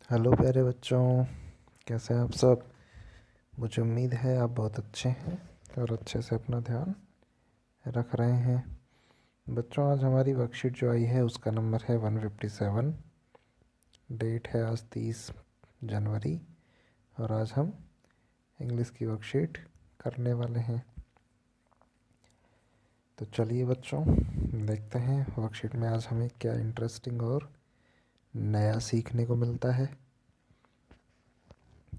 Hello प्यारे बच्चों, कैसे हैं आप सब। मुझे उम्मीद है आप बहुत अच्छे हैं और अच्छे से अपना ध्यान रख रहे हैं। बच्चों, आज हमारी वर्कशीट जो आई है उसका नंबर है 157। डेट है आज 30 जनवरी और आज हम इंग्लिश की वर्कशीट करने वाले हैं। तो चलिए बच्चों, देखते हैं वर्कशीट में आज हमें क्या इंटरेस्टिंग और नया सीखने को मिलता है।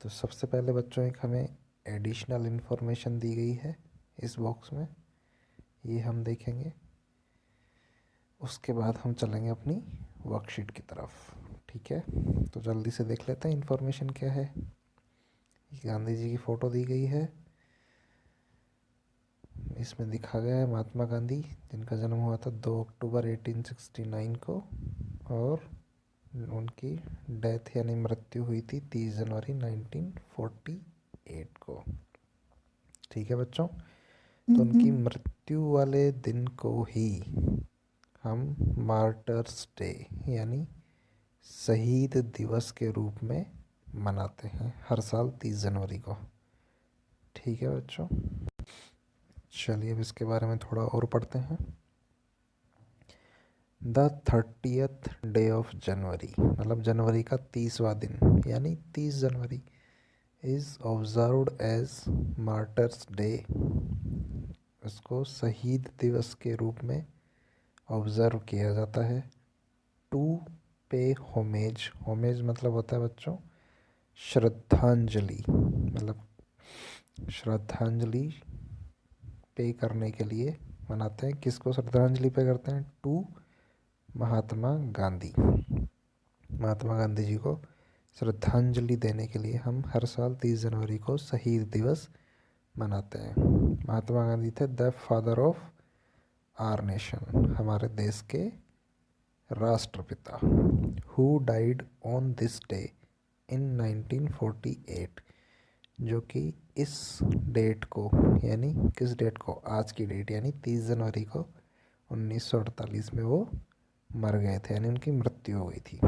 तो सबसे पहले बच्चों एक हमें एडिशनल इन्फॉर्मेशन दी गई है इस बॉक्स में, ये हम देखेंगे। उसके बाद हम चलेंगे अपनी वर्कशीट की तरफ। ठीक है, तो जल्दी से देख लेते हैं इन्फॉर्मेशन क्या है। गांधी जी की फ़ोटो दी गई है। इसमें दिखा गया है महात्मा गांधी, जिनका जन्म हुआ था 2 अक्टूबर 1869 को और उनकी डेथ यानी मृत्यु हुई थी 30 जनवरी 1948 को। ठीक है बच्चों, तो उनकी मृत्यु वाले दिन को ही हम मार्टर्स डे यानी शहीद दिवस के रूप में मनाते हैं हर साल 30 जनवरी को। ठीक है बच्चों, चलिए अब इसके बारे में थोड़ा और पढ़ते हैं। The 30th day of January, मतलब जनवरी का 30वां दिन यानी 30 January, is observed as martyrs day. इसको शहीद दिवस के रूप में ऑब्ज़र्व किया जाता है। टू पे होमेज, होमेज मतलब होता है बच्चों श्रद्धांजलि, मतलब श्रद्धांजलि पे करने के लिए मनाते हैं। किसको श्रद्धांजलि पे करते हैं? टू महात्मा गांधी। महात्मा गांधी जी को श्रद्धांजलि देने के लिए हम हर साल 30 जनवरी को शहीद दिवस मनाते हैं। महात्मा गांधी थे the father of our nation, हमारे देश के राष्ट्रपिता। Who died on this day in 1948, जो कि इस डेट को यानी किस डेट को, आज की डेट यानी 30 जनवरी को 1948 में वो मर गए थे यानी उनकी मृत्यु हो गई थी।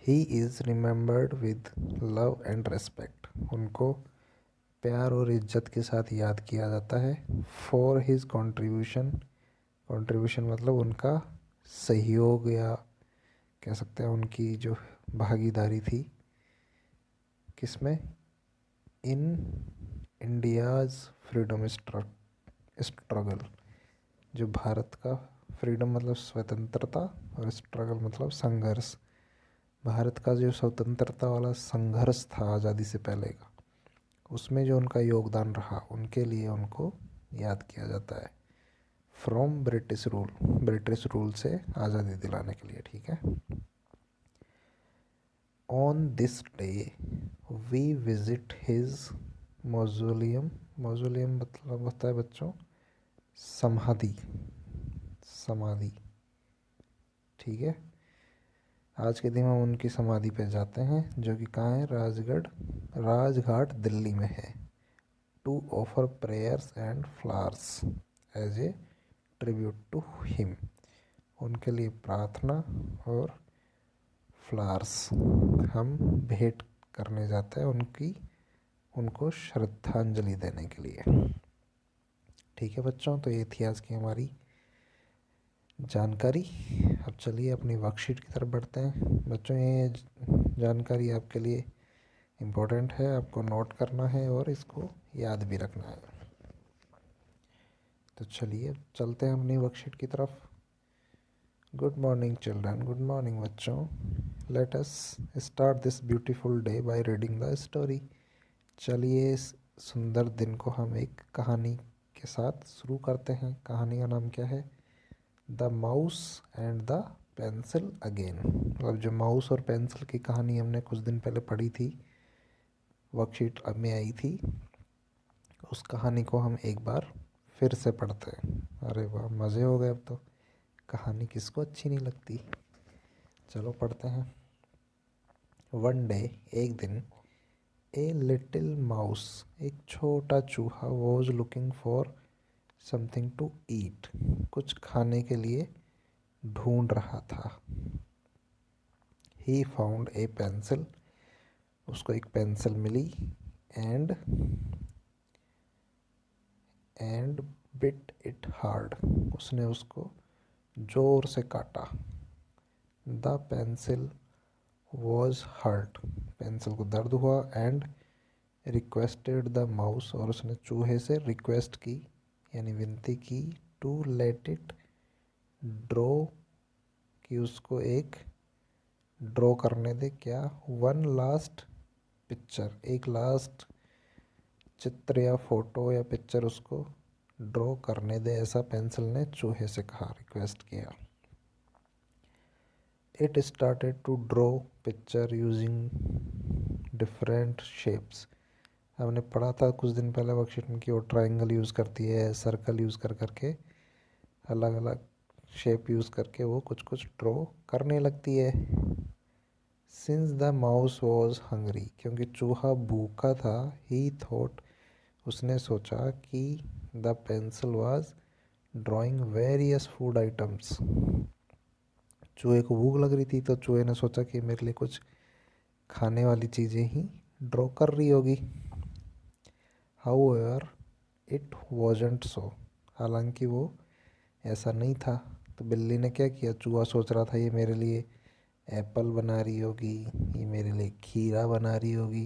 He is remembered with love and respect, उनको प्यार और इज्जत के साथ याद किया जाता है। फॉर हिज कंट्रीब्यूशन, कंट्रीब्यूशन मतलब उनका सहयोग या कह सकते हैं उनकी जो भागीदारी थी किसमें, इन इंडियाज़ फ्रीडम स्ट्रगल, जो भारत का फ्रीडम मतलब स्वतंत्रता और स्ट्रगल मतलब संघर्ष, भारत का जो स्वतंत्रता वाला संघर्ष था आज़ादी से पहले का, उसमें जो उनका योगदान रहा उनके लिए उनको याद किया जाता है। From British rule, British rule से आज़ादी दिलाने के लिए। ठीक है, on this day we visit his mausoleum, mausoleum मतलब होता है बच्चों समाधि, समाधि। ठीक है, आज के दिन हम उनकी समाधि पे जाते हैं जो कि कहाँ है, राजघाट दिल्ली में है। To offer prayers and flowers as a tribute to him, उनके लिए प्रार्थना और फ्लावर्स हम भेंट करने जाते हैं उनको श्रद्धांजलि देने के लिए। ठीक है बच्चों, तो ये थी आज की हमारी जानकारी। अब चलिए अपनी वर्कशीट की तरफ बढ़ते हैं। बच्चों, ये जानकारी आपके लिए इम्पोर्टेंट है, आपको नोट करना है और इसको याद भी रखना है। तो चलिए चलते हैं अपनी वर्कशीट की तरफ। Good morning children, good morning बच्चों। Let us start this beautiful day by reading the story. चलिए इस सुंदर दिन को हम एक कहानी के साथ शुरू करते हैं। कहानी का नाम क्या है? The mouse and the pencil again, मतलब जो माउस और पेंसिल की कहानी हमने कुछ दिन पहले पढ़ी थी, वर्कशीट में आई थी, उस कहानी को हम एक बार फिर से पढ़ते हैं। अरे वाह, मज़े हो गए। अब तो कहानी किसको अच्छी नहीं लगती। चलो पढ़ते हैं। वन डे, एक दिन, ए लिटिल माउस, एक छोटा चूहा, was looking for something to eat, कुछ खाने के लिए ढूंढ रहा था। ही फाउंड ए पेंसिल, उसको एक पेंसिल मिली, एंड बिट इट हार्ड, उसने उसको जोर से काटा। The pencil was hurt, pencil को दर्द हुआ। एंड रिक्वेस्टेड द माउस, और उसने चूहे से रिक्वेस्ट की यानी विनती की, टू लेट इट ड्रॉ, कि उसको एक ड्रॉ करने दे, क्या, वन लास्ट पिक्चर, एक लास्ट चित्र या फोटो या पिक्चर उसको ड्रॉ करने दे, ऐसा पेंसिल ने चूहे से कहा, रिक्वेस्ट किया। It started to draw picture using different shapes, हमने पढ़ा था कुछ दिन पहले वर्कशीट में कि वो ट्रायंगल यूज़ करती है, सर्कल यूज़ कर करके, अलग अलग शेप यूज़ करके वो कुछ कुछ ड्रॉ करने लगती है। Since the mouse was hungry, क्योंकि चूहा भूखा था, ही थॉट, उसने सोचा कि the pencil was drawing various food items, चूहे को भूख लग रही थी तो चूहे ने सोचा कि मेरे लिए कुछ खाने वाली चीज़ें ही ड्रॉ कर रही होगी। हाउएवर इट वॉजंट सो, हालांकि वो ऐसा नहीं था। तो बिल्ली ने क्या किया, चूहा सोच रहा था ये मेरे लिए एप्पल बना रही होगी, ये मेरे लिए खीरा बना रही होगी,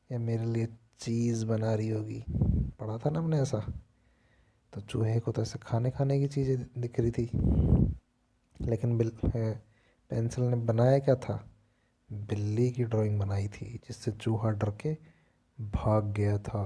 या मेरे लिए चीज़ बना रही होगी, पढ़ा था ना हमने ऐसा। तो चूहे को तो ऐसे खाने खाने की चीज़ें दिख रही थी, लेकिन पेंसिल ने बनाया क्या था, बिल्ली की ड्राइंग बनाई थी, जिससे चूहा डर के भाग गया था।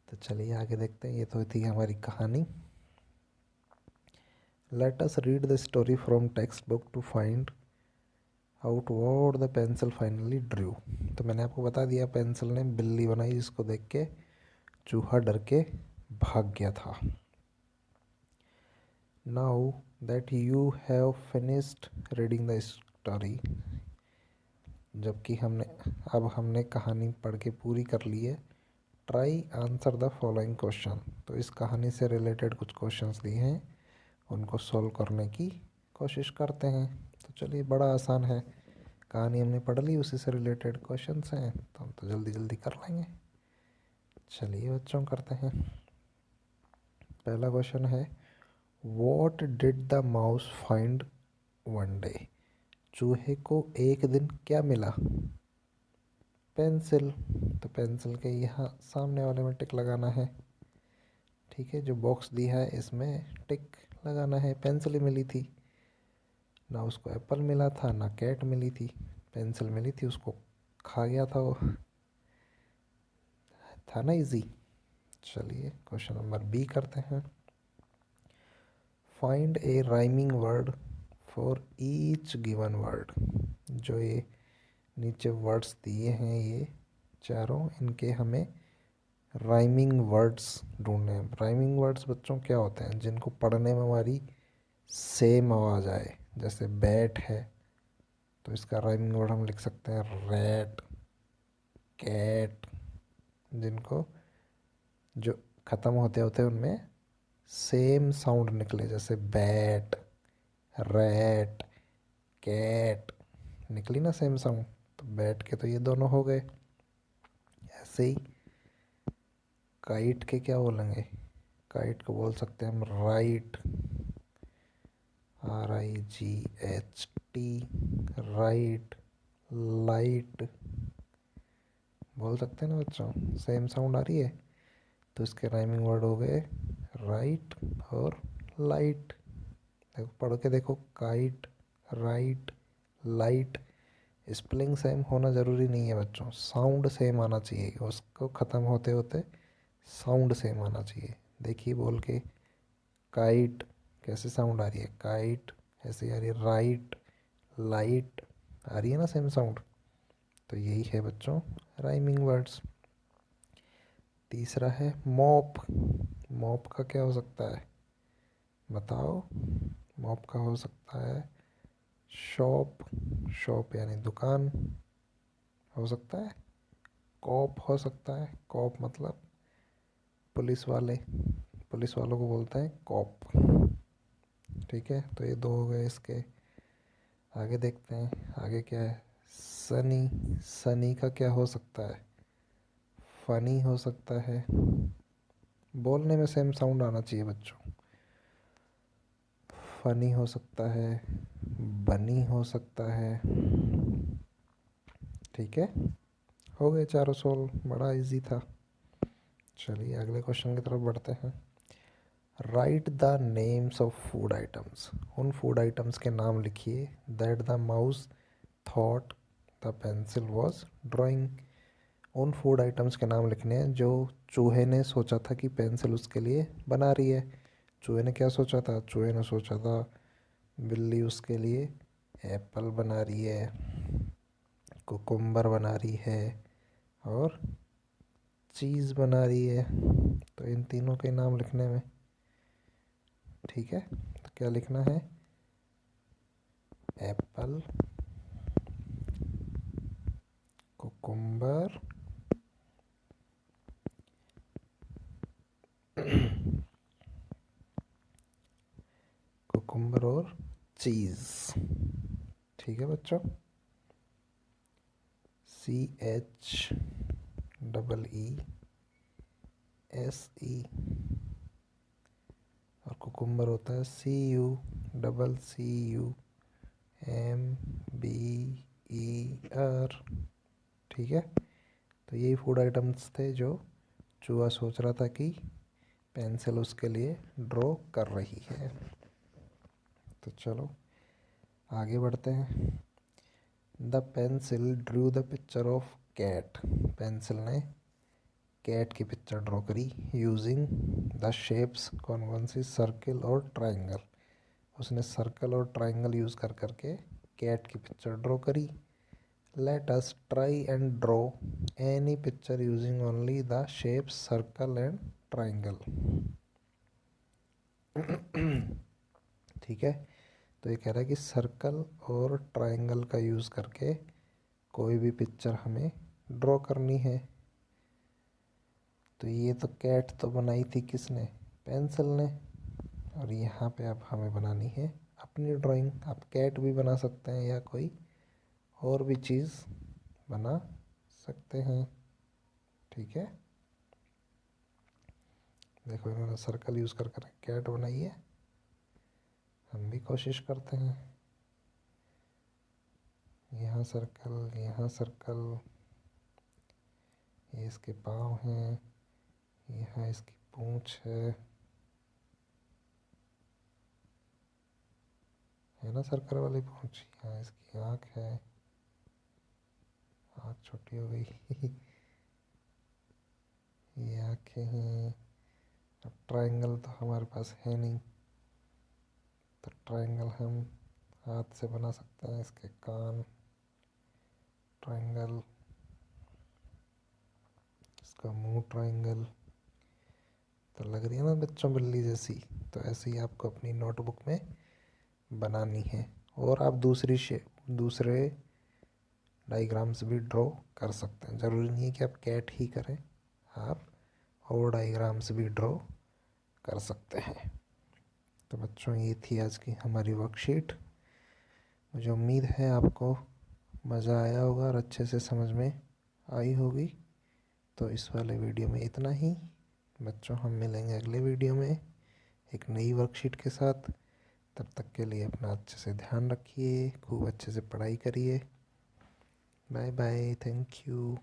तो चलिए आगे देखते हैं, ये तो थी हमारी कहानी। Let us read the story from textbook to find out what the pencil finally drew. तो मैंने आपको बता दिया पेंसिल ने बिल्ली बनाई, जिसको देख के चूहा डर के भाग गया था। Now that you have finished reading the story, जबकि हमने कहानी पढ़ के पूरी कर ली है। Try answer the following question, तो इस कहानी से रिलेटेड कुछ क्वेश्चंस दिए हैं, उनको सॉल्व करने की कोशिश करते हैं। तो चलिए, बड़ा आसान है, कहानी हमने पढ़ ली, उसी से रिलेटेड क्वेश्चंस हैं, तो हम तो जल्दी जल्दी कर लेंगे। चलिए बच्चों, करते हैं। पहला क्वेश्चन है, what did the mouse find one day, चूहे को एक दिन क्या मिला, पेंसिल। तो पेंसिल के यहाँ सामने वाले में टिक लगाना है, ठीक है, जो बॉक्स दिया है इसमें टिक लगाना है, पेंसिल ही मिली थी। ना उसको एप्पल मिला था, ना कैट मिली थी, पेंसिल मिली थी, उसको खा गया था वो, था ना इजी। चलिए क्वेश्चन नंबर बी करते हैं। Find A rhyming word for each given word, जो ये नीचे वर्ड्स दिए हैं ये चारों, इनके हमें राइमिंग वर्ड्स ढूंढने हैं। राइमिंग वर्ड्स बच्चों क्या होते हैं, जिनको पढ़ने में हमारी सेम आवाज़ आए। जैसे बैट है, तो इसका राइमिंग वर्ड हम लिख सकते हैं रैट, कैट, जिनको जो ख़त्म होते होते उनमें सेम साउंड निकले, जैसे बैट, रैट, कैट, निकली ना सेम साउंड, तो बैट के तो ये दोनों हो गए। ऐसे ही काइट के क्या बोलेंगे, काइट को बोल सकते हैं हम राइट, RIGHT, राइट। लाइट बोल सकते हैं ना बच्चों, सेम साउंड आ रही है, तो इसके राइमिंग वर्ड हो गए राइट और लाइट। देखो पढ़ के देखो, kite, right, light, spelling same होना ज़रूरी नहीं है बच्चों, साउंड सेम आना चाहिए, उसको ख़त्म होते होते साउंड सेम आना चाहिए। देखिए बोल के, काइट कैसे साउंड आ रही है, काइट ऐसे आ रही है, राइट, लाइट आ रही है ना सेम साउंड। तो यही है बच्चों राइमिंग वर्ड्स। तीसरा है मॉप, मॉप का क्या हो सकता है बताओ, मॉप का हो सकता है शॉप, शॉप यानी दुकान हो सकता है, कॉप हो सकता है, कॉप मतलब पुलिस वाले, पुलिस वालों को बोलते हैं कॉप, ठीक है। तो ये दो हो गए इसके। आगे देखते हैं आगे क्या है। सनी, सनी का क्या हो सकता है? फनी हो सकता है। बोलने में सेम साउंड आना चाहिए बच्चों। फनी हो सकता है, बनी हो सकता है। ठीक है, हो गए चारों सोल्व, बड़ा इजी था। चलिए अगले क्वेश्चन की तरफ बढ़ते हैं। Right the names of food items. उन फूड आइटम्स के नाम लिखिए that the mouse thought the pencil was drawing. उन फूड आइटम्स के नाम लिखने हैं जो चूहे ने सोचा था कि पेंसिल उसके लिए बना रही है। चूहे ने क्या सोचा था? चूहे ने सोचा था बिल्ली उसके लिए एप्पल बना रही है, कुकुम्बर बना रही है और चीज़ बना रही है। तो इन तीनों के नाम लिखने में, ठीक है, तो क्या लिखना है? एप्पल, कुकुम्बर कुकुम्बर और चीज़। ठीक है बच्चों, CHEESE और कुकुम्बर होता है CUCCUMBER। ठीक है, तो यही फूड आइटम्स थे जो चूहा सोच रहा था कि पेंसिल उसके लिए ड्रॉ कर रही है। तो चलो आगे बढ़ते हैं। The pencil drew the picture of cat. Pencil ने कैट की पिक्चर ड्रॉ करी यूजिंग द शेप्स, कौन कौन सी? सर्किल और ट्राइंगल। उसने सर्कल और ट्राइंगल यूज़ कर करके कैट की पिक्चर ड्रॉ करी। Let us try and draw any picture using only the shapes circle and triangle. ठीक है, तो ये कह रहा है कि सर्कल और ट्राइंगल का यूज़ करके कोई भी पिक्चर हमें ड्रॉ करनी है। तो ये तो कैट तो बनाई थी किसने? पेंसिल ने। और यहाँ पे अब हमें बनानी है अपनी ड्राइंग। आप कैट भी बना सकते हैं या कोई और भी चीज़ बना सकते हैं। ठीक है, देखो इन्होंने सर्कल यूज़ कर कर कैट बनाई है, हम भी कोशिश करते हैं। यहाँ सर्कल, यहाँ सर्कल, ये इसके पाँव हैं, यहाँ इसकी पूँछ है ना सर्कल वाली पूँछ। यहाँ इसकी आँख है, आँख छोटी हो गई। ये आँखें हैं। अब ट्राइंगल तो हमारे पास है नहीं, तो ट्राइंगल हम हाथ से बना सकते हैं। इसके कान, ट्राइंगल, इसका मुंह ट्राइंगल। तो लग रही है ना बच्चों बिल्ली जैसी? तो ऐसे ही आपको अपनी नोटबुक में बनानी है। और आप दूसरे डायग्राम्स भी ड्रॉ कर सकते हैं। ज़रूरी नहीं है कि आप कैट ही करें, आप और डायग्राम्स भी ड्रॉ कर सकते हैं। तो बच्चों ये थी आज की हमारी वर्कशीट। मुझे उम्मीद है आपको मज़ा आया होगा और अच्छे से समझ में आई होगी। तो इस वाले वीडियो में इतना ही बच्चों, हम मिलेंगे अगले वीडियो में एक नई वर्कशीट के साथ। तब तक के लिए अपना अच्छे से ध्यान रखिए, खूब अच्छे से पढ़ाई करिए। Bye bye, thank you.